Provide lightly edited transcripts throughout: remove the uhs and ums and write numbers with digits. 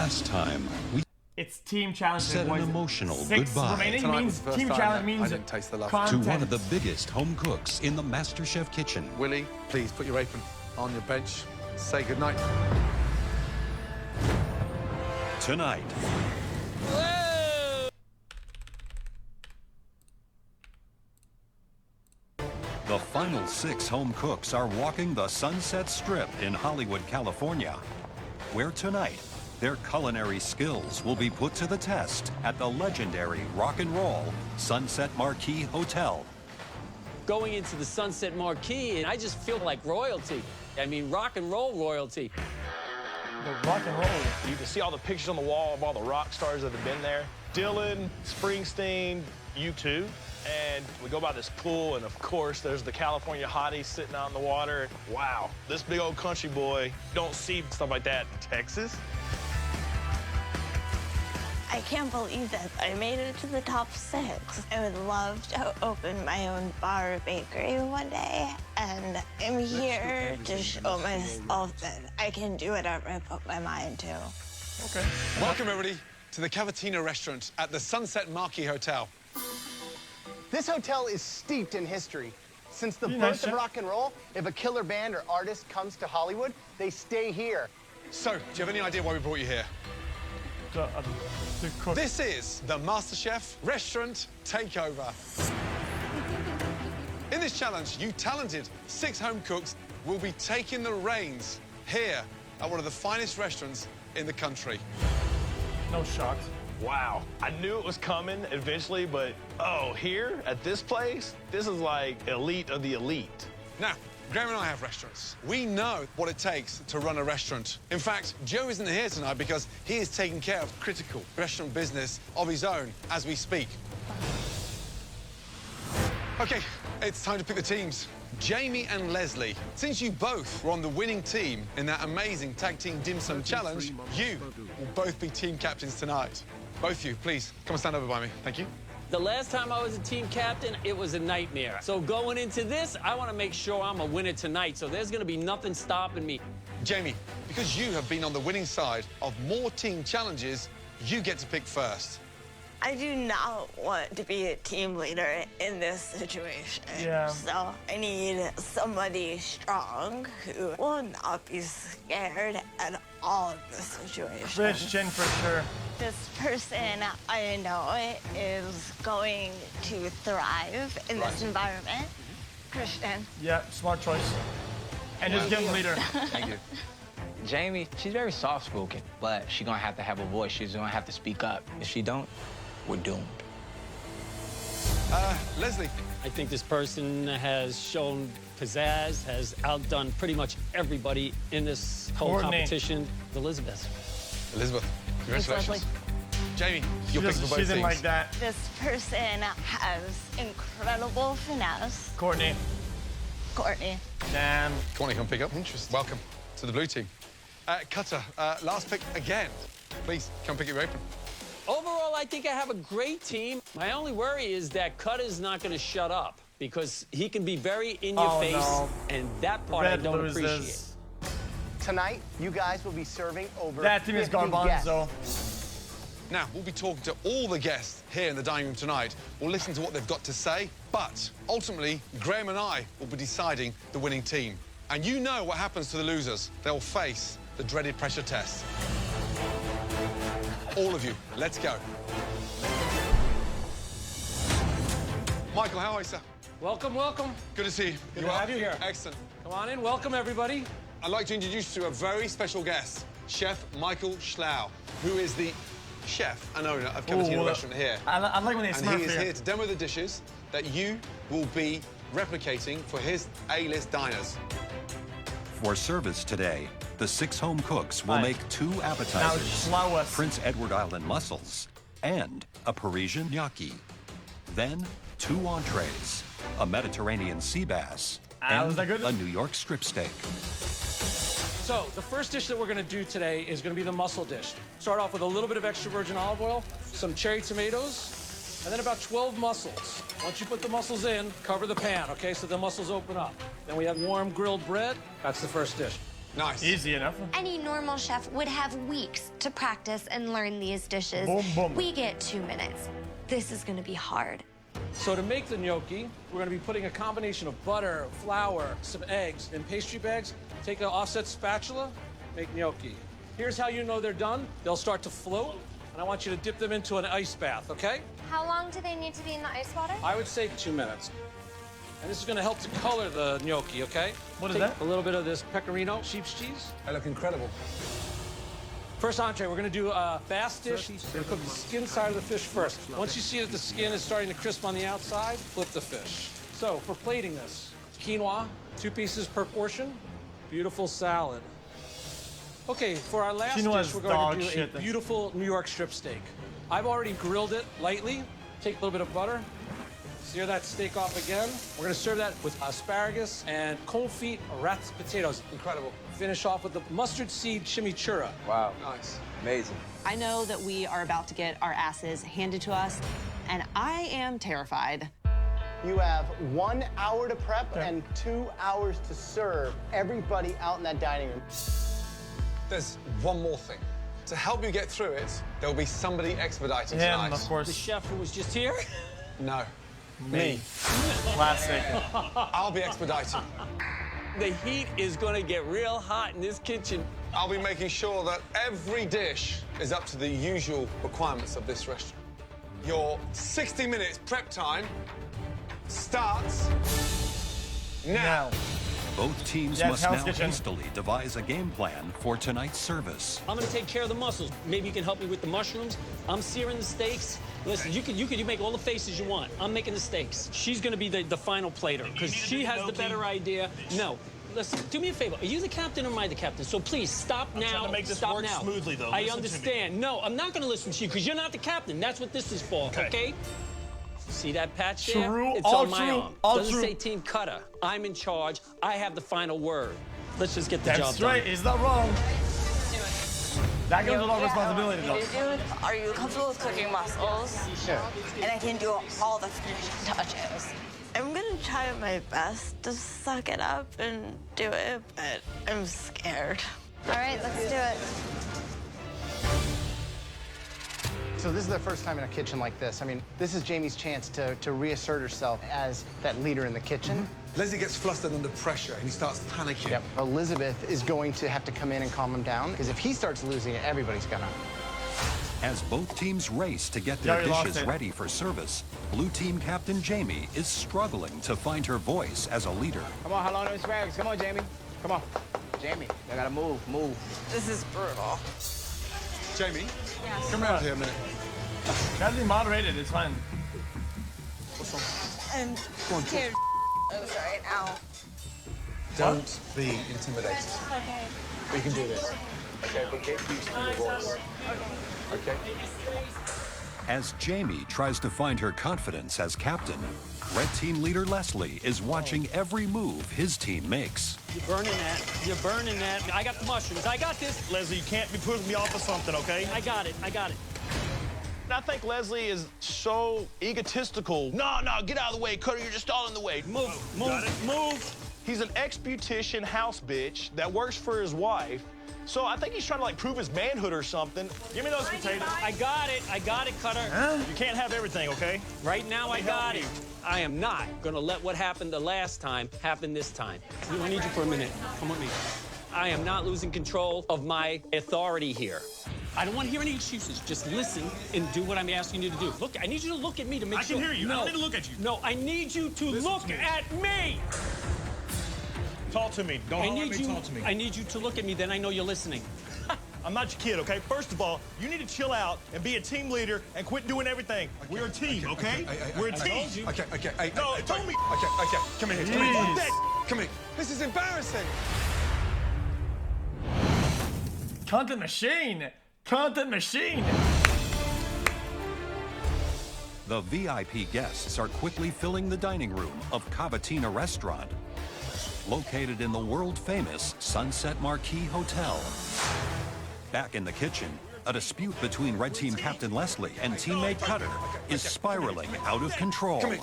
last time, we It's team challenge. said an emotional goodbye remaining Tonight means was the first team time challenge that means I didn't taste the love. content. to one of the biggest home cooks in the MasterChef kitchen. Willie, please put your apron on your bench. Say goodnight. Tonight, the final 6 home cooks are walking the Sunset Strip in Hollywood, California, where tonight their culinary skills will be put to the test at the legendary rock and roll Sunset Marquis Hotel. Going into the Sunset Marquis, and I just feel like royalty. I mean, rock and roll royalty. The rock and roll. You can see all the pictures on the wall of all the rock stars that have been there. Dylan, Springsteen, U2. And we go by this pool, and of course, there's the California hotties sitting out in the water. Wow, this big old country boy, you don't see stuff like that in Texas. I can't believe that I made it to the top 6. I would love to open my own bar or bakery one day, and I'm here to show myself that I can do whatever I put my mind to. Okay. Welcome, everybody, to the Cavatina restaurant at the Sunset Marquis Hotel. This hotel is steeped in history. Since the birth of rock and roll, if a killer band or artist comes to Hollywood, they stay here. So, do you have any idea why we brought you here? The cook. This is the MasterChef Restaurant Takeover. In this challenge, you talented 6 home cooks will be taking the reins here at one of the finest restaurants in the country. No shock. Wow, I knew it was coming eventually, but oh, here at this place, this is like elite of the elite. Now, Graham and I have restaurants. We know what it takes to run a restaurant. In fact, Joe isn't here tonight because he is taking care of critical restaurant business of his own as we speak. Okay, it's time to pick the teams. Jamie and Leslie, since you both were on the winning team in that amazing tag team dim sum challenge, you will both be team captains tonight. Both of you, please, come and stand over by me. Thank you. The last time I was a team captain, it was a nightmare. So going into this, I want to make sure I'm a winner tonight, so there's going to be nothing stopping me. Jamie, because you have been on the winning side of more team challenges, you get to pick first. I do not want to be a team leader in this situation. Yeah. So I need somebody strong who will not be scared at all in this situation. Christian for sure. This person I know is going to thrive in this environment. Christian. Yeah, smart choice. And just give him leader. Thank you. Jamie, she's very soft-spoken, but she's gonna have to have a voice. She's gonna have to speak up. If she don't, we're doomed. Leslie. I think this person has shown pizzazz, has outdone pretty much everybody in this whole Courtney. competition. Elizabeth. Elizabeth, congratulations. Jamie, you're picking for both She didn't teams. like that. This person has incredible finesse. Courtney. Courtney. Damn. Courtney, come pick up. Interesting. Welcome to the blue team. Cutter, last pick again. Please, come pick your apron. Overall, I think I have a great team. My only worry is that Cutter's not going to shut up because he can be very in your face, no. and that part Red I don't loses. appreciate. Tonight, you guys will be serving over That team is 50 guests. garbanzo. Now, we'll be talking to all the guests here in the dining room tonight. We'll listen to what they've got to say, but ultimately, Graham and I will be deciding the winning team. And you know what happens to the losers. They'll face the dreaded pressure test. All of you, let's go. Michael, how are you, sir? Welcome, welcome. Good to see you. Good to have you here. Excellent. Come on in. Welcome, everybody. I'd like to introduce you to a very special guest, Chef Michael Schlau, who is the chef and owner of Cavatina Restaurant here. I like when they And smart he is for you. here to demo the dishes that you will be replicating for his A-list diners. For service today, the 6 home cooks will Aye. make 2 Now appetizers, slow us. Prince Edward Island mussels, and a Parisian gnocchi. Then 2 entrees, a Mediterranean sea bass, and was that good? a New York strip steak. So the first dish that we're gonna do today is gonna be the mussel dish. Start off with a little bit of extra virgin olive oil, some cherry tomatoes, and then about 12 mussels. Once you put the mussels in, cover the pan, okay, so the mussels open up. Then we have warm grilled bread. That's the first dish. Nice. Easy enough. Any normal chef would have weeks to practice and learn these dishes. Boom, boom. We get 2 minutes. This is gonna be hard. So to make the gnocchi, we're gonna be putting a combination of butter, flour, some eggs, in pastry bags. Take an offset spatula, make gnocchi. Here's how you know they're done. They'll start to float, and I want you to dip them into an ice bath, okay? How long do they need to be in the ice water? I would say 2 minutes. And this is gonna help to color the gnocchi, okay? What is Take that? a little bit of this pecorino, sheep's cheese. They look incredible. First entree, we're gonna do a bass dish. We're gonna cook the skin side of the fish first. Once you see that the skin is starting to crisp on the outside, flip the fish. So for plating this, quinoa, 2 pieces per portion. Beautiful salad. Okay, for our last Quinoa's dish, we're going dog to do a shit. beautiful New York strip steak. I've already grilled it lightly. Take a little bit of butter. Sear that steak off again. We're gonna serve that with asparagus and confit rat's potatoes. Incredible. Finish off with the mustard seed chimichurri. Wow. Nice. Amazing. I know that we are about to get our asses handed to us, and I am terrified. You have 1 hour to prep and 2 hours to serve everybody out in that dining room. There's one more thing. To help you get through it, there will be somebody expediting Him, tonight. of course. The chef who was just here? No. Me. Classic. I'll be expediting. The heat is gonna get real hot in this kitchen. I'll be making sure that every dish is up to the usual requirements of this restaurant. Your 60 minutes prep time starts now. Both teams Yeah, must Hell's now Kitchen. hastily devise a game plan for tonight's service. I'm gonna take care of the mussels. Maybe you can help me with the mushrooms. I'm searing the steaks. Listen, you make all the faces you want. I'm making the steaks. She's gonna be the final plater because she has the better idea. No. Listen, do me a favor. Are you the captain or am I the captain? So please stop now. trying to make this stop work now. smoothly, though. I Listen to me. understand. No, I'm not gonna listen to you because you're not the captain. That's what this is for. Okay? See that patch there? True, It's all on my true, arm. all Doesn't true. say team cutter. I'm in charge. I have the final word. Let's just get the job That's done. right. He's not wrong. That comes with all responsibility, though. Are you comfortable with cooking mussels? Sure. And I can do all the finishing touches. I'm gonna try my best to suck it up and do it, but I'm scared. All right, let's do it. So this is their first time in a kitchen like this. I mean, this is Jamie's chance to reassert herself as that leader in the kitchen. Leslie gets flustered under pressure and he starts panicking. Yep. Elizabeth is going to have to come in and calm him down, because if he starts losing it, everybody's gonna. As both teams race to get their Jerry lost dishes it. ready for service, Blue Team Captain Jamie is struggling to find her voice as a leader. Come on, how long are the asparagus? Come on, Jamie. Come on. Jamie, I gotta move. This is brutal. Jamie, Yes. come around here a minute. Gotta be moderated. It's fine. I'm scared right now. Don't be intimidated. Okay. We can do this. Okay, but get used to your voice. Okay? As Jamie tries to find her confidence as captain, Red Team leader Leslie is watching every move his team makes. You're burning that. You're burning that. I got the mushrooms. I got this. Leslie, you can't be putting me off of something, okay? I got it. I got it. I think Leslie is so egotistical. No, get out of the way, Cutter. You're just all in the way. Move. He's an ex-beautician house bitch that works for his wife. So I think he's trying to, like, prove his manhood or something. Give me those potatoes. I got it, Cutter. You can't have everything, okay? Right now, I got it. I am not gonna let what happened the last time happen this time. I need you for a minute. Come with me. I am not losing control of my authority here. I don't want to hear any excuses. Just listen and do what I'm asking you to do. Look, I need you to look at me to make sure. I can hear you. No. I don't need to look at you. No, I need you to look at me. Talk to me. Don't let me talk to me. I need you to look at me, then I know you're listening. I'm not your kid, okay? First of all, you need to chill out and be a team leader and quit doing everything. We're a team, okay? We're a team. Okay. No, tell me. Okay. Come here. Come here. This is embarrassing. Content machine. Content machine. The VIP guests are quickly filling the dining room of Cavatina Restaurant, located in the world-famous Sunset Marquis Hotel. Back in the kitchen, a dispute between Red Team Captain Leslie and teammate Cutter is spiraling out of control. Come here.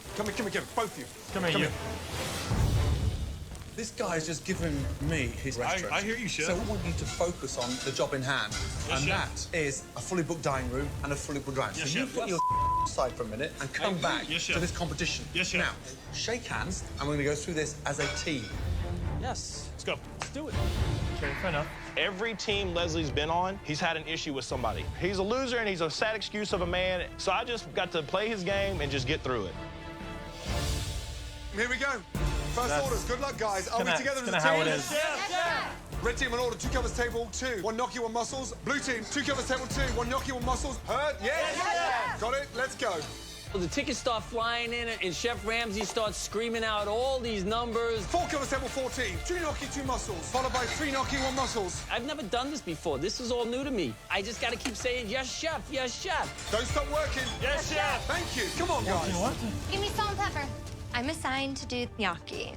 Both of you. Come here, you. This guy has just given me his restaurant. I hear you, chef. So I want you to focus on the job in hand. Yes, and chef. that is a fully booked dining room and a fully booked lounge. Yes, so you chef. put your aside for a minute and come back Yes, to chef. this competition. Yes, chef. Now, shake hands, and we're going to go through this as a team. Yes. Let's go. Let's do it. Okay, fair enough. Every team Leslie's been on, he's had an issue with somebody. He's a loser and he's a sad excuse of a man. So I just got to play his game and just get through it. Here we go. First orders. Good luck, guys. Are we together as a team? How it is. Red team on order, 2 covers table, 2. 1 gnocchi, 1 mussels. Blue team, 2 covers table, 2. 1 gnocchi, 1 mussels. Heard? Yes? Got it? Let's go. The tickets start flying in, and Chef Ramsay starts screaming out all these numbers. 4 covers table, 14. 2 gnocchi, 2 mussels. Followed by 3 gnocchi, 1 mussels. I've never done this before. This is all new to me. I just got to keep saying, yes, chef, yes, chef. Don't stop working. Yes, chef. Thank you. Come on, guys. What? Give me salt and pepper. I'm assigned to do gnocchi.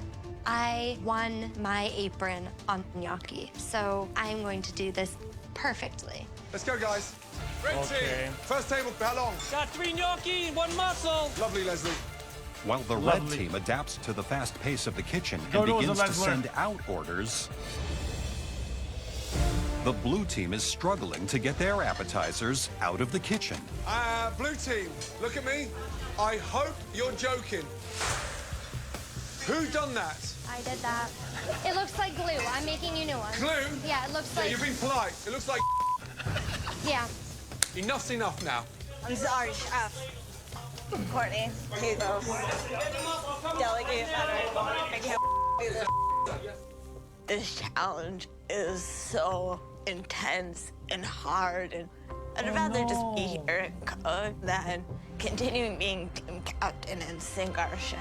I won my apron on gnocchi, so I'm going to do this perfectly. Let's go, guys. Red Okay. team. First table, how long? Got 3 gnocchi, 1 mussel. Lovely, Leslie. While the red team adapts to the fast pace of the kitchen and Dodos begins and to Leslie. send out orders, the blue team is struggling to get their appetizers out of the kitchen. Blue team, look at me. I hope you're joking. Who done that? I did that. It looks like glue. I'm making you new one. Glue? Yeah, it looks Yeah, like... you're being polite. It looks like Yeah. enough's enough now. I'm sorry, Chef. Courtney, Jesus. Delegate better. I can't do this. This challenge is so intense and hard, and I'd rather just be here and cook than continuing being team captain and sink our ship.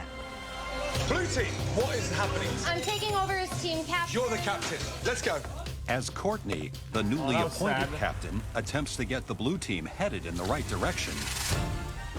Blue team, what is happening? I'm taking over as team captain. You're the captain. Let's go. As Courtney, the newly that was appointed sad. captain, attempts to get the blue team headed in the right direction,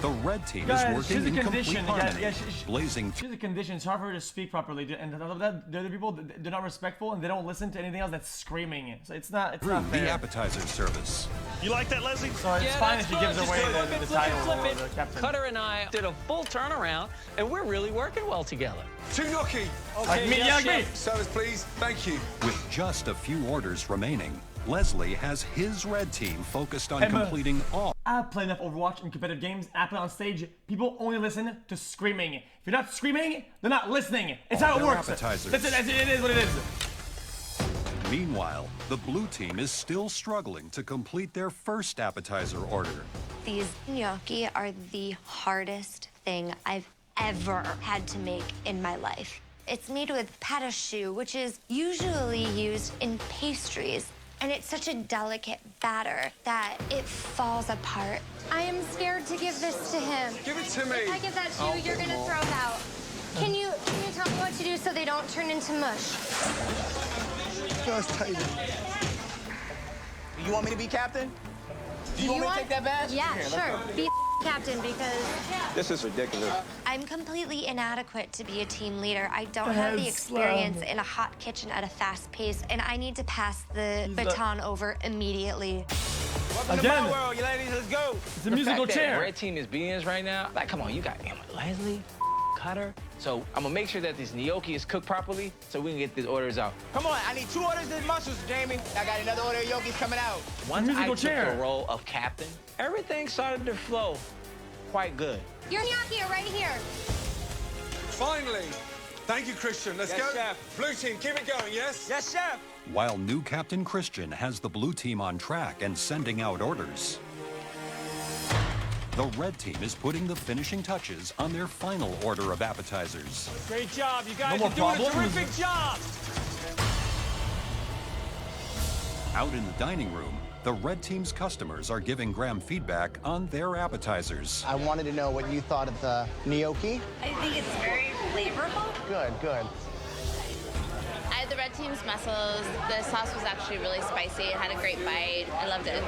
the red team Guys, is working she's a in complete condition. harmony, Yeah, blazing She's a condition. It's hard for her to speak properly, and on top of that, the other people, they're not respectful and they don't listen to anything else that's screaming. So it's not through fair. the appetizer service. You like that, Leslie? So it's fine if she gives away the title or the captain. Cutter and I did a full turnaround, and we're really working well together. 2 gnocchi. Like me, yes, yeah, like me. chef. Service, please. Thank you. With just a few orders remaining, Leslie has his red team focused on Emma. completing all. I play enough Overwatch in competitive games. I play on stage. People only listen to screaming. If you're not screaming, they're not listening. It's how it their works. appetizers. That's it. It is what it is. Meanwhile, the blue team is still struggling to complete their first appetizer order. These gnocchi are the hardest thing I've ever had to make in my life. It's made with pâte à choux, which is usually used in pastries. And it's such a delicate batter that it falls apart. I am scared to give this to him. Give it to me. If I give that to you, you're gonna throw it out. Can you tell me what to do so they don't turn into mush? First table. You want me to be captain? Do you want me to take that badge? Yeah, Here, let's sure. go. Be captain because This is ridiculous. I'm completely inadequate to be a team leader. I don't have the experience in a hot kitchen at a fast pace, and I need to pass the baton over immediately. Welcome to my world, you ladies. Let's go. It's a musical fact that chair. Red team is beating us right now. Like, come on, you got Emma, Leslie, Cutter. So I'm gonna make sure that this gnocchi is cooked properly so we can get these orders out. Come on, I need 2 orders of mussels, Jamie. I got another order of gnocchis coming out. Once I took the role of captain, everything started to flow quite good. Your gnocchi are right here. Finally. Thank you, Christian. Let's Yes, go. chef. Blue team, keep it going, yes? Yes, chef. While new Captain Christian has the blue team on track and sending out orders, the red team is putting the finishing touches on their final order of appetizers. Great job. You guys No are more doing a problems? terrific job. Out in the dining room, the red team's customers are giving Graham feedback on their appetizers. I wanted to know what you thought of the gnocchi. I think it's very flavorful. Good, good. I had the red team's mussels. The sauce was actually really spicy. It had a great bite. I loved it.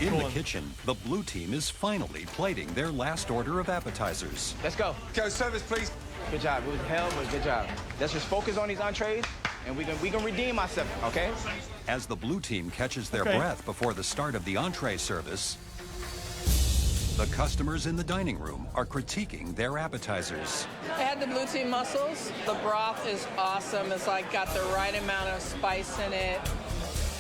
In the kitchen, the blue team is finally plating their last order of appetizers. Let's go. Go, service, please. Good job. It was hell, but good job. Let's just focus on these entrees, and we can redeem ourselves, okay? As the blue team catches their breath before the start of the entree service, The customers in the dining room are critiquing their appetizers. I had the blue team mussels. The broth is awesome. It's like got the right amount of spice in it.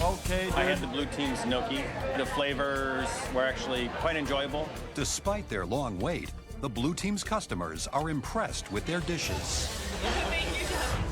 Okay, dude. I had the blue team's gnocchi. The flavors were actually quite enjoyable. Despite their long wait, the Blue Team's customers are impressed with their dishes.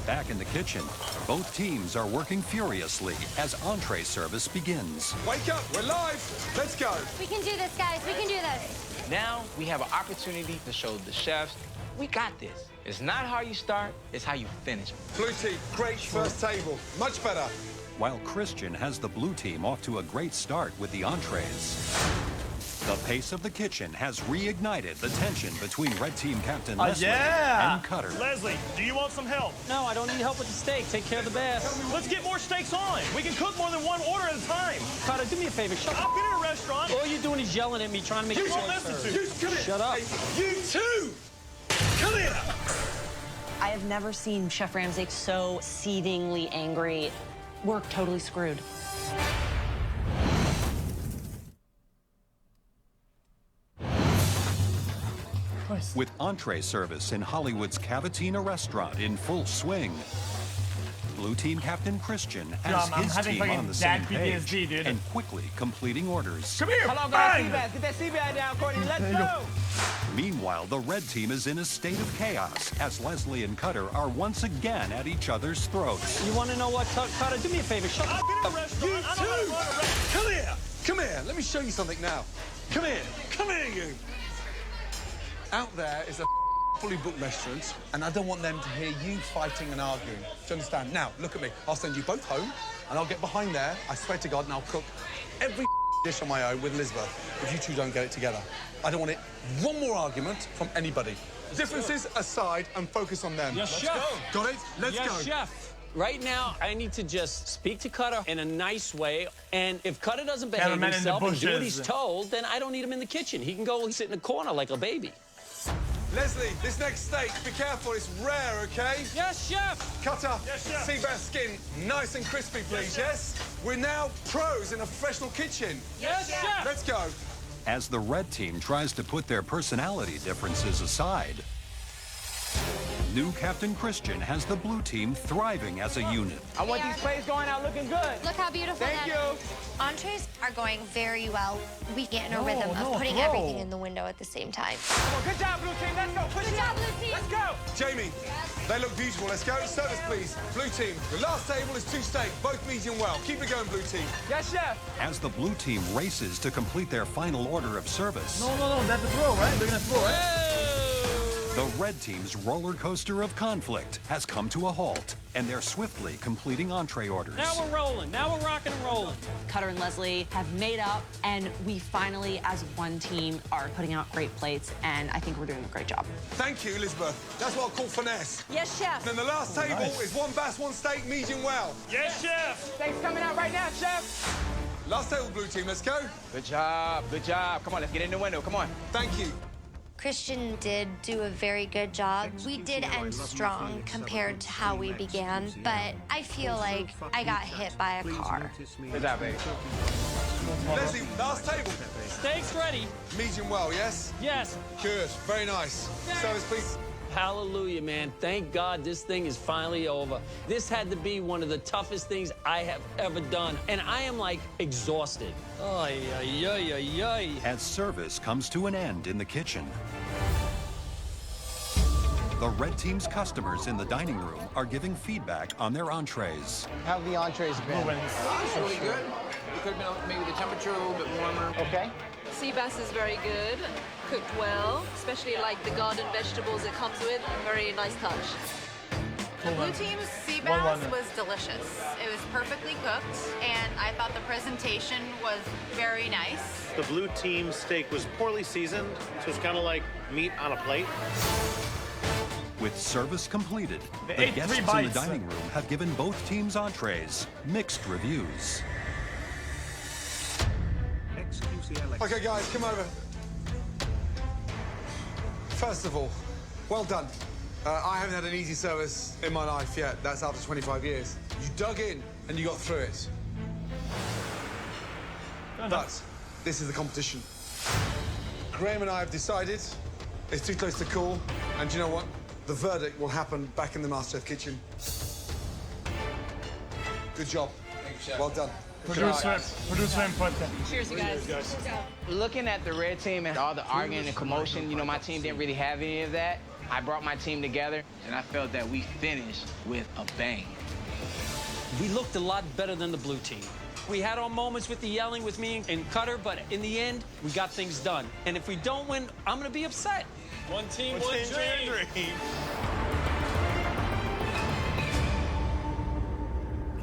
Back in the kitchen, both teams are working furiously as entree service begins. Wake up, we're live. Let's go. We can do this, guys. We can do this. Now we have an opportunity to show the chefs we got this. It's not how you start, it's how you finish. Blue team, great first table. Much better. While Christian has the Blue Team off to a great start with the entrees. The pace of the kitchen has reignited the tension between Red Team Captain Leslie and Cutter. Leslie, do you want some help? No, I don't need help with the steak. Take care of the bass. Let's get more steaks on. We can cook more than one order at a time. Carter, do me a favor. Shut up. I've been in a restaurant. All you're doing is yelling at me, trying to make You sure won't it's listen served. to. Come here. Shut up. Hey, you too. Come here. I have never seen Chef Ramsay so seethingly angry. We're totally screwed. With entree service in Hollywood's Cavatina restaurant in full swing, Blue Team Captain Christian has I'm his having team fucking on the same dad page PTSD, dude. and quickly completing orders. Come here, Hold on, bang! guys. Get that sea bass down, Courtney. Let's go. Meanwhile, the Red Team is in a state of chaos as Leslie and Cutter are once again at each other's throats. You want to know what, Carter? Do me a favor. Shut I've been in a restaurant. You I know how to too. run a restaurant. Come here. Come here. Let me show you something now. Come here. Come here, you. Out there is a fully booked restaurant, and I don't want them to hear you fighting and arguing. Do you understand? Now, look at me. I'll send you both home, and I'll get behind there, I swear to God, and I'll cook every dish on my own with Elizabeth if you two don't get it together. I don't want it. One more argument from anybody. Differences aside, and focus on them. Yes, Let's chef. go. Got it? Let's Yes, go. chef. Right now, I need to just speak to Cutter in a nice way. And if Cutter doesn't behave Cameraman in the himself and do what he's bushes. told, then I don't need him in the kitchen. He can go sit in the corner like a baby. Leslie, this next steak, be careful, it's rare, okay? Yes, chef. Cutter, Yes, chef. sea bass skin, nice and crispy, please, yes? We're now pros in a professional kitchen. Yes, chef. Let's go. As the Red Team tries to put their personality differences aside, new Captain Christian has the Blue Team thriving as a unit. I want these plates going out looking good. Look how beautiful Thank that you. is. Entrees are going very well. We get in a rhythm of putting bro. everything in the window at the same time. Come on, good job, Blue Team. Let's go. Push Good it job, up. Blue Team. Let's go. Jamie, they look beautiful. Let's go. Service, please. Blue team, the last table is 2 steak, both medium well. Keep it going, blue team. Yes, chef. As the Blue Team races to complete their final order of service, No, that's the throw, right? They're gonna throw, right? the Red Team's roller coaster of conflict has come to a halt, and they're swiftly completing entree orders. Now we're rolling. Now we're rocking and rolling. Cutter and Leslie have made up, and we finally, as one team, are putting out great plates, and I think we're doing a great job. Thank you, Elizabeth. That's what I call finesse. Yes, chef. Then the last table is 1 bass, 1 steak, medium well. Yes, chef. Steak's coming out right now, chef. Last table, blue team, let's go. Good job. Good job. Come on, let's get in the window. Come on. Thank you. Christian did do a very good job. We did end strong compared to how we began, but I feel like I got hit by a car. Good job, baby. Leslie, last table. Steak's ready. Medium well, yes? Yes. Good, very nice. Service, please. Hallelujah, man. Thank God this thing is finally over. This had to be one of the toughest things I have ever done. And I am, like, exhausted. Ay, ay, ay, ay, ay. As service comes to an end in the kitchen, the Red Team's customers in the dining room are giving feedback on their entrees. How have the entrees been? It's really good. It could have been maybe the temperature a little bit warmer. Okay. Sea bass is very good, cooked well, especially like the garden vegetables it comes with. Very nice touch. The Blue Team's sea bass was delicious. It was perfectly cooked, and I thought the presentation was very nice. The blue team steak was poorly seasoned, so it's kind of like meat on a plate. With service completed, They the ate guests 3 in the bites. dining room have given both teams' entrees mixed reviews. Okay, guys, come over. First of all, well done. I haven't had an easy service in my life yet. That's after 25 years. You dug in and you got through it. But this is the competition. Graham and I have decided it's too close to call, and do you know what? The verdict will happen back in the MasterChef kitchen. Good job. Thank you, Chef. Well done. Producer input. Cheers, you guys. Looking at the red team and all the arguing and commotion, you know, my team didn't really have any of that. I brought my team together, and I felt that we finished with a bang. We looked a lot better than the blue team. We had our moments with the yelling with me and Cutter, but in the end, we got things done. And if we don't win, I'm gonna be upset. One team, one dream.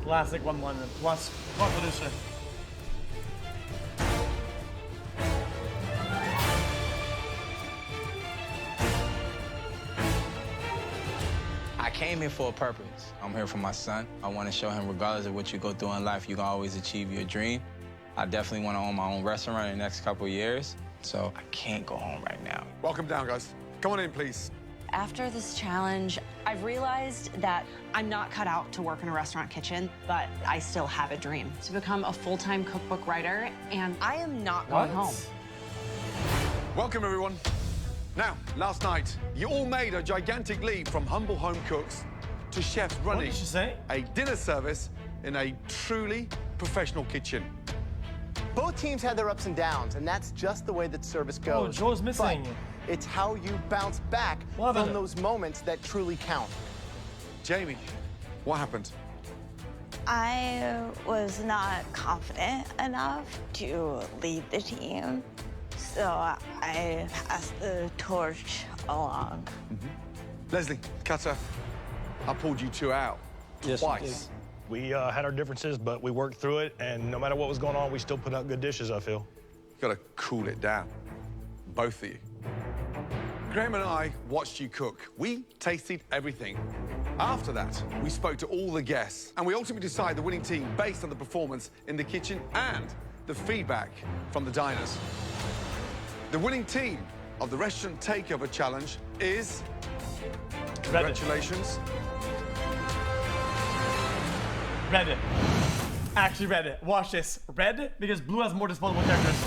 Classic 1-1 plus producer. I came here for a purpose. I'm here for my son. I want to show him, regardless of what you go through in life, you can always achieve your dream. I definitely want to own my own restaurant in the next couple of years, so I can't go home right now. Welcome down, guys. Come on in, please. After this challenge, I've realized that I'm not cut out to work in a restaurant kitchen, but I still have a dream to become a full-time cookbook writer, and I am not going home. Welcome, everyone. Now, last night, you all made a gigantic leap from humble home cooks to chefs running a dinner service in a truly professional kitchen. Both teams had their ups and downs, and that's just the way that service goes. Oh, Joe's missing. But it's how you bounce back from those moments that truly count. Jamie, what happened? I was not confident enough to lead the team, so I passed the torch along. Leslie, Cutter, I pulled you two out twice. We had our differences, but we worked through it, and no matter what was going on, we still put out good dishes, I feel. You gotta cool it down, both of you. Graham and I watched you cook. We tasted everything. After that, we spoke to all the guests, and we ultimately decided the winning team based on the performance in the kitchen and the feedback from the diners. The winning team of the Restaurant Takeover Challenge is... Congratulations. Red. Actually red. Watch this. Red, because blue has more disposable characters.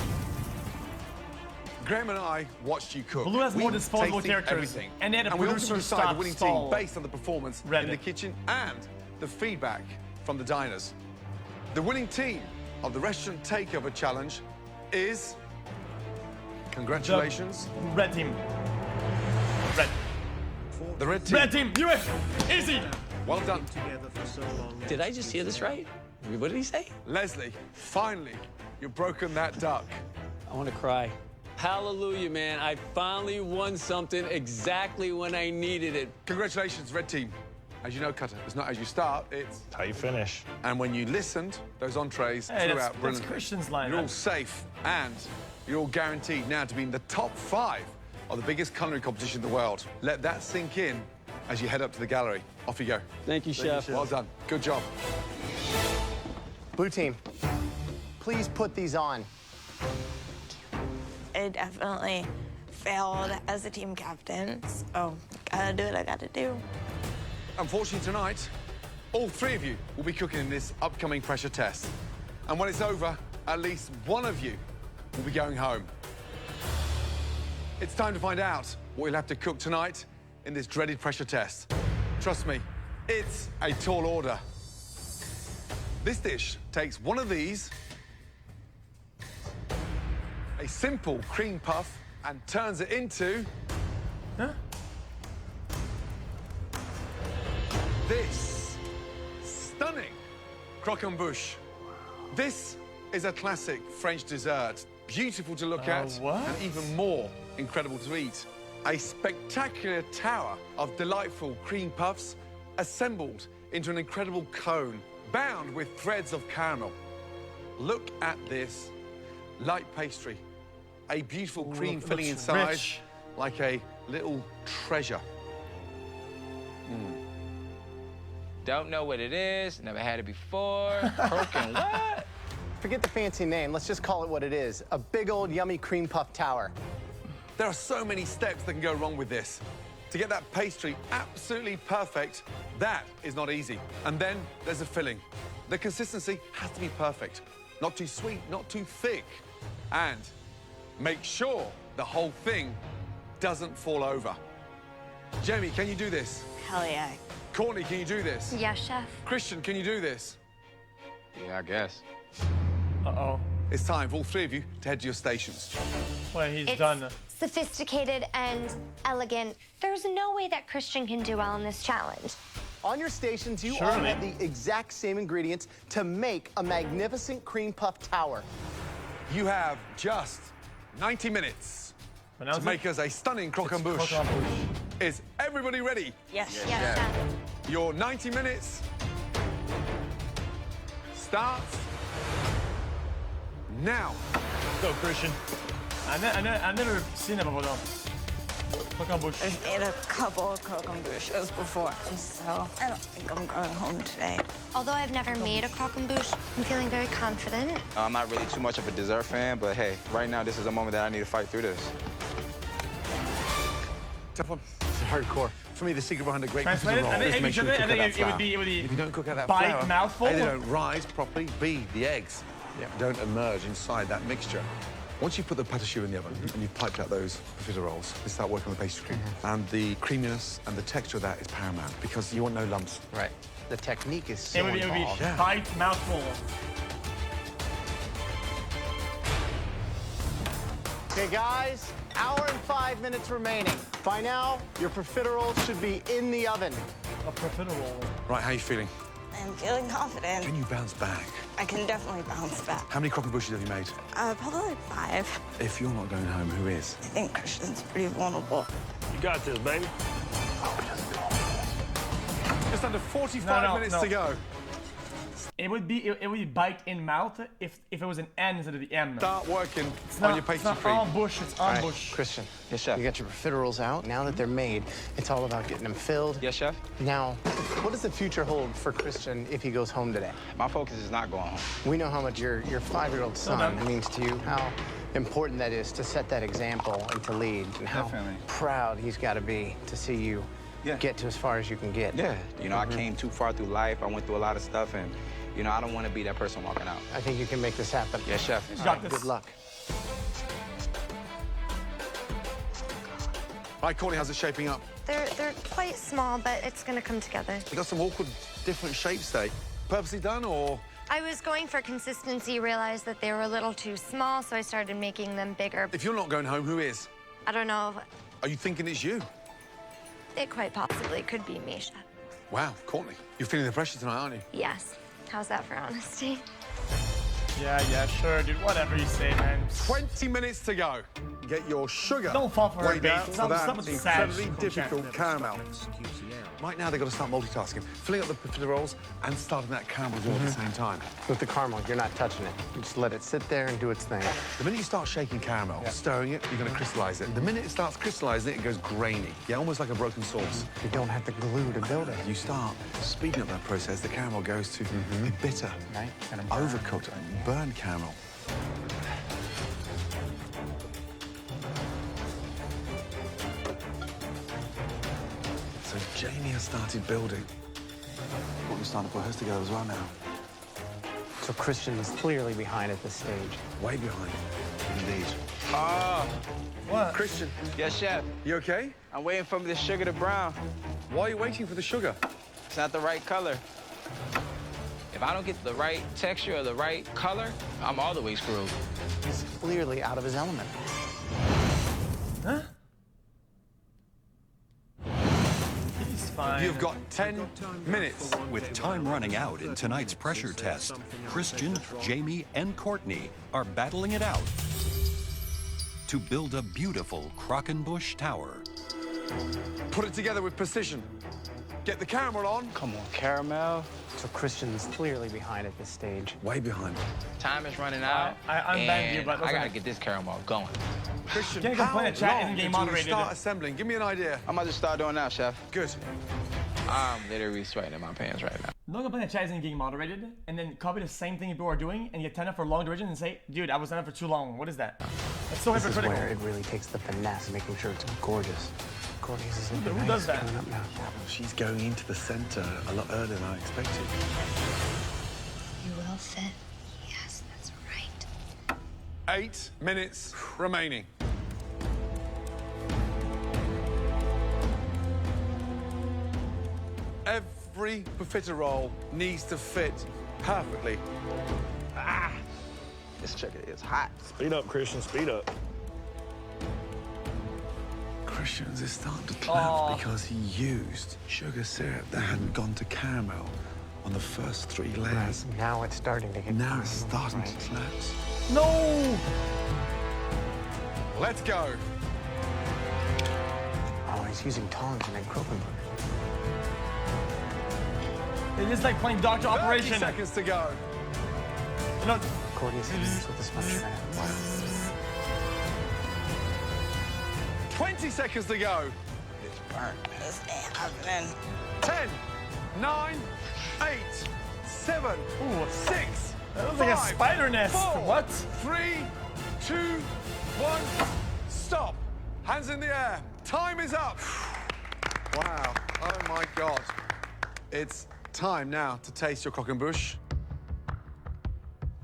Graham and I watched you cook. Blue has more disposable tasted characters. Everything. And they had a we producer also decided the winning stall. team based on the performance in the kitchen and the feedback from the diners. The winning team of the Restaurant Takeover Challenge is... Congratulations. The red team. Red. The red team. Red team, you win. Easy. Well done. Did I just hear this right? What did he say? Leslie, finally, you've broken that duck. I want to cry. Hallelujah, man. I finally won something exactly when I needed it. Congratulations, red team. As you know, Cutter, it's not as you start, it's how you finish. And when you listened, those entrees threw out brilliantly. That's Christian's line. You're all safe, and you're all guaranteed now to be in the top 5 of the biggest culinary competition in the world. Let that sink in as you head up to the gallery. Off you go. Thank you, Chef. Well done. Good job. Blue team, please put these on. I definitely failed as a team captain, so gotta do what I gotta do. Unfortunately, tonight, all 3 of you will be cooking in this upcoming pressure test. And when it's over, at least one of you will be going home. It's time to find out what you'll have to cook tonight in this dreaded pressure test. Trust me, it's a tall order. This dish takes one of these, a simple cream puff, and turns it into... this stunning croquembouche. This is a classic French dessert, beautiful to look at, and even more incredible to eat. A spectacular tower of delightful cream puffs assembled into an incredible cone, bound with threads of caramel. Look at this light pastry, a beautiful cream filling inside, rich. like a little treasure. Don't know what it is, never had it before. Croquin what? Forget the fancy name, let's just call it what it is. A big old yummy cream puff tower. There are so many steps that can go wrong with this. To get that pastry absolutely perfect, that is not easy. And then there's the filling. The consistency has to be perfect. Not too sweet, not too thick. And make sure the whole thing doesn't fall over. Jamie, can you do this? Hell yeah. Courtney, can you do this? Yes, chef. Christian, can you do this? Yeah, I guess. Uh-oh. It's time for all three of you to head to your stations. Well, he's It's done. sophisticated and elegant. There's no way that Christian can do well in this challenge. On your stations, you all have the exact same ingredients to make a magnificent cream puff tower. You have just 90 minutes to make us a stunning croquembouche. Is everybody ready? Yes. Yes, chef. Your 90 minutes starts now. Go, Christian. I've never seen that before, though. Croquembouche. I've made a couple of croquembouches before, so I don't think I'm going home today. Although I've never made a croquembouche, I'm feeling very confident. I'm not really too much of a dessert fan, but hey, right now this is a moment that I need to fight through this. Tough one. It's hardcore. For me, the secret behind a great Translated? roll I think is make sure you cook out that it flour. would be If you don't cook out that bite flour, mouthful. A, they don't rise properly. B, the eggs don't emerge inside that mixture. Once you put the pâte choux in the oven and you've piped out those profiteroles, they start working on the pastry cream. And the creaminess and the texture of that is paramount because you want no lumps. Right. The technique is so It would be bite mouthful. Okay, guys, hour and 5 minutes remaining. By now, your profiteroles should be in the oven. A profiterole. Right, how are you feeling? I'm feeling confident. Can you bounce back? I can definitely bounce back. How many croquembouches have you made? Probably like 5. If you're not going home, who is? I think Christian's pretty vulnerable. You got this, baby. Just under 45 minutes to go. It would be bite in mouth if it was an N instead of the M. Start working It's on not, your pastry it's cream. not ambush, it's All right, ambush. Christian. Yes, chef. You got your profiteroles out. Now that they're made, it's all about getting them filled. Yes, chef. Now, what does the future hold for Christian if he goes home today? My focus is not going home. We know how much your 5-year-old son means to you, how important that is to set that example and to lead, and how proud he's got to be to see you get to as far as you can get. Yeah. You know, I came too far through life. I went through a lot of stuff, and, you know, I don't want to be that person walking out. I think you can make this happen. Yes, chef. You got this. Good luck. Right, Courtney, how's it shaping up? They're quite small, but it's gonna come together. You got some awkward, different shapes there. Purposely done, or? I was going for consistency, realized that they were a little too small, so I started making them bigger. If you're not going home, who is? I don't know. Are you thinking it's you? It quite possibly could be me, chef. Wow, Courtney, you're feeling the pressure tonight, aren't you? Yes. How's that for honesty? Yeah, sure, dude. Whatever you say, man. 20 minutes to go. Get your sugar Don't fall for her way bait. down Stop for that with the incredibly sad difficult caramel. Right now, they've got to start multitasking, filling up the profiteroles and starting that caramel at the same time. With the caramel, you're not touching it. You just let it sit there and do its thing. The minute you start shaking caramel, stirring it, you're going to crystallize it. The minute it starts crystallizing it goes grainy. Yeah, almost like a broken sauce. You don't have the glue to build it. You start speeding up that process, the caramel goes to a bitter, overcooked, burned caramel. So Jamie has started building. We're starting to put hers together as well now. So Christian is clearly behind at this stage. Way behind, indeed. What? Christian. Yes, chef. You okay? I'm waiting for the sugar to brown. Why are you waiting for the sugar? It's not the right color. If I don't get the right texture or the right color, I'm all the way screwed. He's clearly out of his element. Huh? He's fine. You've got 10 minutes. With time running out in tonight's pressure test, Christian, Jamie, and Courtney are battling it out to build a beautiful croquembouche tower. Put it together with precision. Get the caramel on. Come on, caramel. So Christian is clearly behind at this stage. Way behind. Time is running out. I'm banging you, and but I gotta get this caramel going. Christian, Can't complain how that chat long isn't getting until you moderated. start assembling? Give me an idea. I'm about to start doing now, chef. Good. I'm literally sweating in my pants right now. Don't complain that chat isn't getting moderated, and then copy the same thing people are doing, and get 10 up for long duration and say, dude, I was 10 up for too long. What is that? That's so This is hypocritical. where it really takes the finesse, making sure it's gorgeous. Courtney's is looking Who nice. does that? Coming up now. She's going into the center a lot earlier than I expected. You will fit. Yes, that's right. 8 minutes remaining. Every profiterole needs to fit perfectly. This chicken is hot. Speed up, Christian, speed up. Christian's is starting to collapse because he used sugar syrup that hadn't gone to caramel on the first 3 layers. Right. Now it's starting to get Now it's starting to collapse. No! Let's go. Oh, he's using tongs and then croaking. It is like playing Doctor 30 Operation. seconds to go. You know, Courtney's hitting this with the sponge sugar. Wow. 20 seconds to go. It's burnt. This ain't happening. 10, 9, 8, 7, 6, that looks like a 5, spider nest. 4, What? 3, 2, 1. Stop. Hands in the air. Time is up. Wow. Oh, my God. It's time now to taste your croquembouche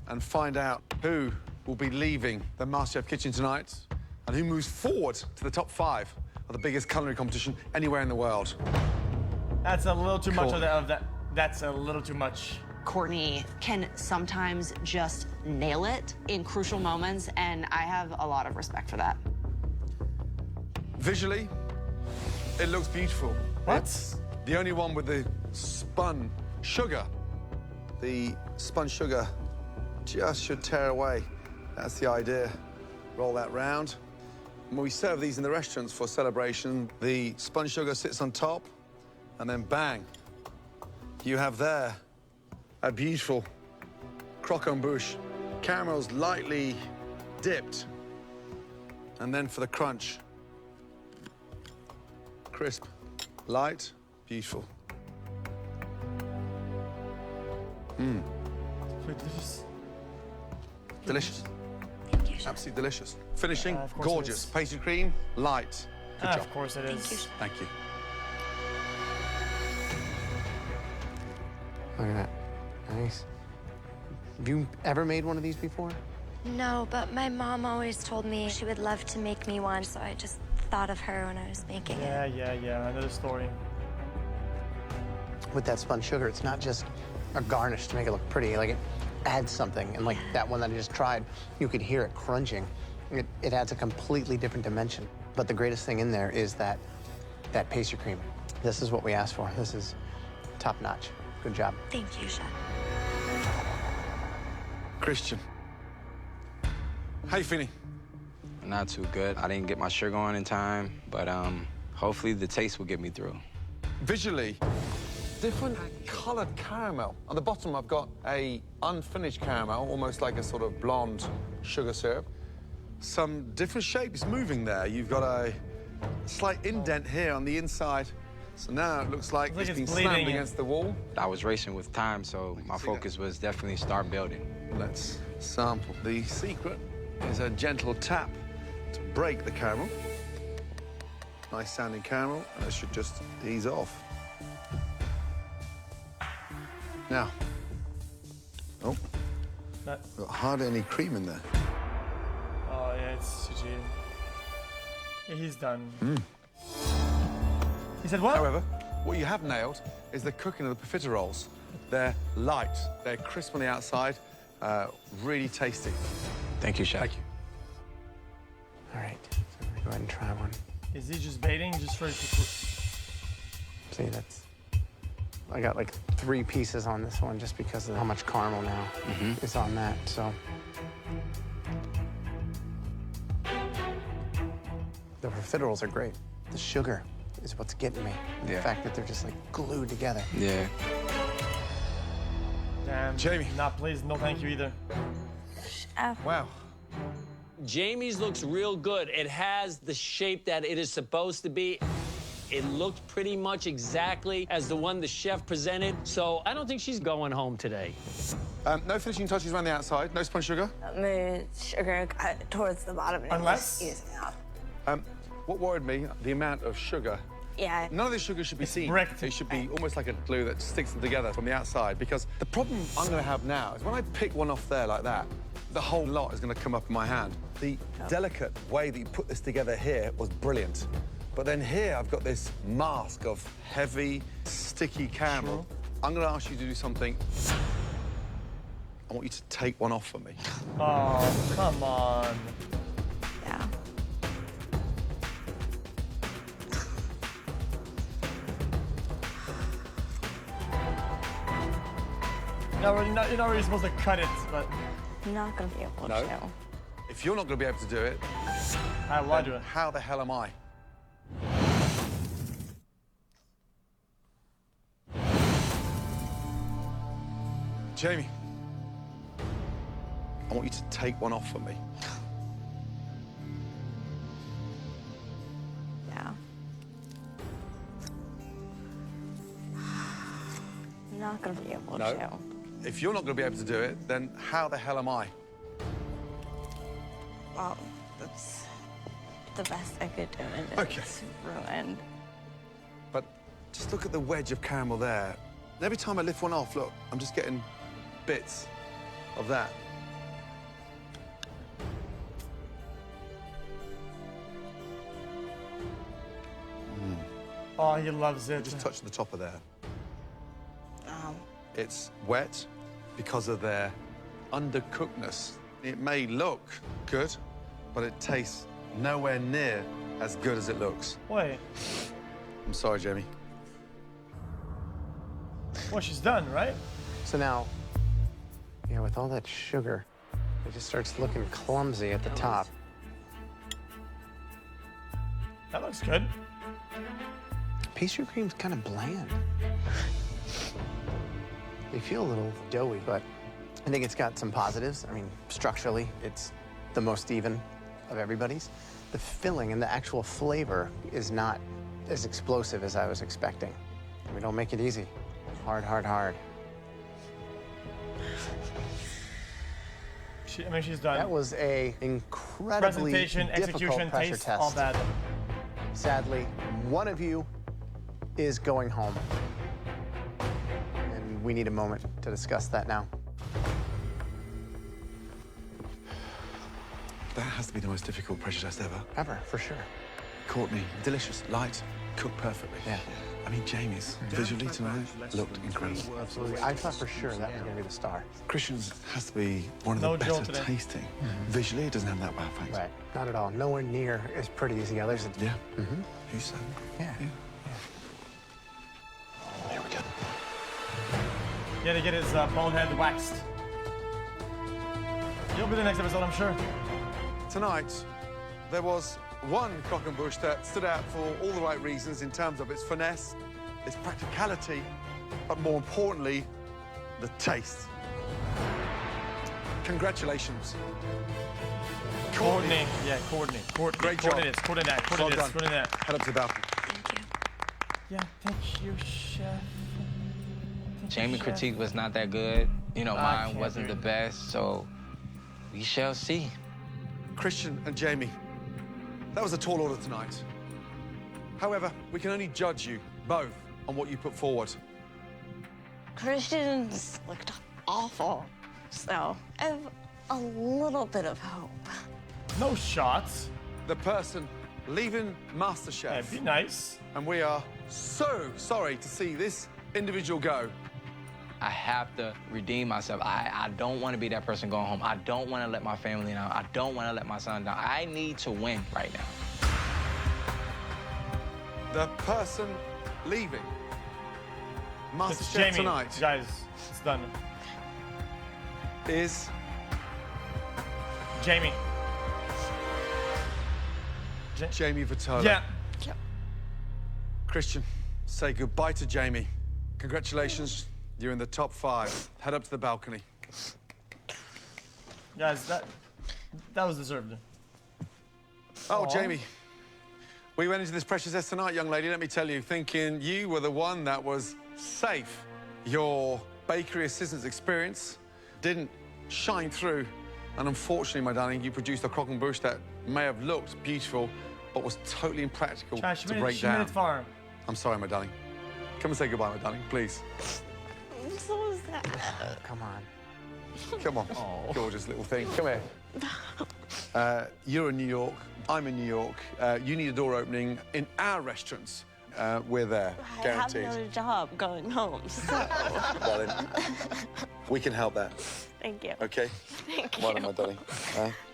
and find out who will be leaving the MasterChef kitchen tonight and who moves forward to the top 5 of the biggest culinary competition anywhere in the world. That's a little too much of that. That's a little too much. Courtney can sometimes just nail it in crucial moments, and I have a lot of respect for that. Visually, it looks beautiful. What? It's the only one with the spun sugar. The spun sugar just should tear away. That's the idea. Roll that round. When we serve these in the restaurants for celebration, the spun sugar sits on top, and then bang, you have there a beautiful croquembouche. Caramel's lightly dipped. And then for the crunch, crisp, light, beautiful. Mmm. Delicious. Thank you. Absolutely delicious. Finishing, of course it gorgeous. is. Pastry cream, light. Good job. Of course it is. Thank you. Thank you. Look at that. Nice. Have you ever made one of these before? No, but my mom always told me she would love to make me one, so I just thought of her when I was making it. Yeah. I know the story. With that spun sugar, it's not just a garnish to make it look pretty. Like, it adds something. And like that one that I just tried, you could hear it crunching. It adds a completely different dimension. But the greatest thing in there is that pastry cream. This is what we asked for. This is top notch. Good job. Thank you, Chef. Christian. How you feeling? Not too good. I didn't get my sugar on in time, but hopefully the taste will get me through. Visually, different colored caramel. On the bottom, I've got a unfinished caramel, almost like a sort of blonde sugar syrup. Some different shapes moving there. You've got a slight indent here on the inside. So now it looks like it's been slammed against the wall. I was racing with time, so my focus was definitely start building. Let's sample. The secret is a gentle tap to break the caramel. Nice sounding caramel, and it should just ease off. Now, oh, got hardly any cream in there. Oh yeah, it's GG. Yeah, he's done. He said what? However, what you have nailed is the cooking of the profiteroles. They're light, they're crisp on the outside, really tasty. Thank you, Chef. Thank you. All right, so I'm gonna go ahead and try one. Is he just baiting just for it to... See, I got like 3 pieces on this one just because of how much caramel now is on that, so. The profiteroles are great. The sugar is what's getting me. Yeah. The fact that they're just like glued together. Yeah. Damn. Jamie. Not pleased, no thank you either. Wow. Jamie's looks real good. It has the shape that it is supposed to be. It looked pretty much exactly as the one the chef presented, so I don't think she's going home today. No finishing touches around the outside, no spun sugar. Move sugar cut towards the bottom. And Unless? just using up. What worried me, the amount of sugar. Yeah. None of this sugar should be seen. bricked. It should be almost like a glue that sticks them together from the outside, because the problem I'm going to have now is when I pick one off there like that, the whole lot is going to come up in my hand. The delicate way that you put this together here was brilliant. But then here, I've got this mask of heavy, sticky caramel. I'm going to ask you to do something. I want you to take one off for me. Oh, come on. Yeah. You're not really supposed to cut it, but... I'm not gonna be able No. to. If you're not going to be able to do it, I'll do it. How the hell am I? Jamie, I want you to take one off for me. Yeah. I'm not gonna be able No. to. If you're not going to be able to do it, then how the hell am I? Well, that's the best I could do, and Okay. it's ruined. But just look at the wedge of caramel there. And every time I lift one off, look, I'm just getting bits of that. Oh, he loves it. Just touch the top of there. It's wet because of their undercookedness. It may look good, but it tastes nowhere near as good as it looks. Wait. I'm sorry, Jamie. Well, she's done, right? So now, yeah, with all that sugar, it just starts looking clumsy at the top. That looks good. Pastry cream's kind of bland. They feel a little doughy, but I think it's got some positives. I mean, structurally, it's the most even of everybody's. The filling and the actual flavor is not as explosive as I was expecting. We don't make it easy. Hard, hard, hard. She's done. That was a incredibly Presentation, difficult execution, pressure taste, test. all bad. Sadly, one of you is going home. And we need a moment to discuss that now. That has to be the most difficult pressure test ever. Ever, for sure. Courtney, delicious, light, cooked perfectly. Yeah. I mean, Jamie's visually tonight looked incredible. Absolutely. I thought for sure that was going to be the star. Christian's has to be one of No the joke better today. tasting. Visually, it doesn't have that wow factor. Right. Not at all. Nowhere near as pretty as the others. Yeah. Mm-hmm. Who said? Yeah. Here we go. Yeah, to get his bald head waxed. You'll be the next episode, I'm sure. Tonight, there was one croquembouche that stood out for all the right reasons in terms of its finesse, its practicality, but more importantly, the taste. Congratulations. Courtney. Yeah, Courtney. Great job. Coordinates, coordinate, Well done. coordinate. Head up to the balcony. Yeah, thank you, chef. Jamie critique was not that good. You know, I mine can't wasn't the do it. best, so we shall see. Christian and Jamie, that was a tall order tonight. However, we can only judge you both on what you put forward. Christians looked awful, so I have a little bit of hope. No shots. The person leaving MasterChef. Yeah, be nice. And we are so sorry to see this individual go. I have to redeem myself. I don't want to be that person going home. I don't want to let my family down. I don't want to let my son down. I need to win right now. The person leaving It's MasterChef Jamie. tonight Guys, it's done. is Jamie. Jamie Vitola. Yeah. Christian, say goodbye to Jamie. Congratulations, you're in the top 5. Head up to the balcony. Guys, that was deserved. Oh, Aw. Jamie, we went into this pressure test tonight, young lady, let me tell you, thinking you were the one that was safe. Your bakery assistant's experience didn't shine through. And unfortunately, my darling, you produced a croquembouche that may have looked beautiful, but was totally impractical Try, she to made break it down. far. I'm sorry, my darling. Come and say goodbye, my darling, please. I'm so sad. Come on. Come on, gorgeous little thing. Come here. You're in New York. I'm in New York. You need a door opening in our restaurants. We're there, guaranteed. I have no job going home, so. Well, then, we can help that. Thank you. Okay? Thank Well you. done, my darling.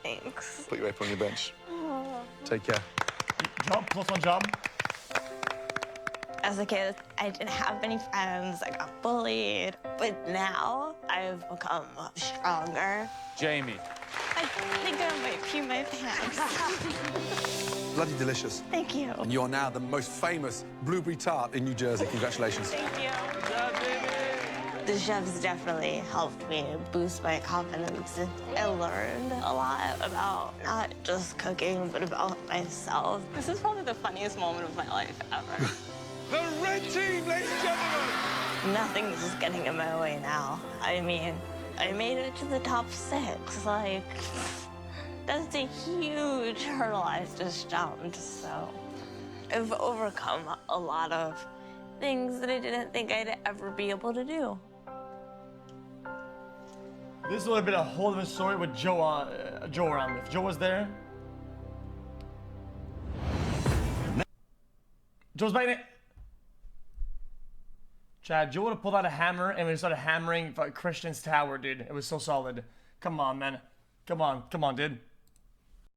Thanks. Put your apron on your bench. Oh. Take care. Job, plus one job. As a kid, I didn't have many friends. I got bullied. But now I've become stronger. Jamie. I think I might pee my pants. Bloody delicious. Thank you. And you are now the most famous blueberry tart in New Jersey. Congratulations. Thank you. The chefs definitely helped me boost my confidence. I learned a lot about not just cooking, but about myself. This is probably the funniest moment of my life ever. The red team, ladies and gentlemen! Nothing's just getting in my way now. I mean, I made it to the top 6. Like, that's a huge hurdle I just jumped, so. I've overcome a lot of things that I didn't think I'd ever be able to do. This would have been a whole different story with Joe around. If Joe was there. Joe's biting it. Chad, Joe would have pulled out a hammer and we started hammering Christian's tower, dude. It was so solid. Come on, man. Come on, dude.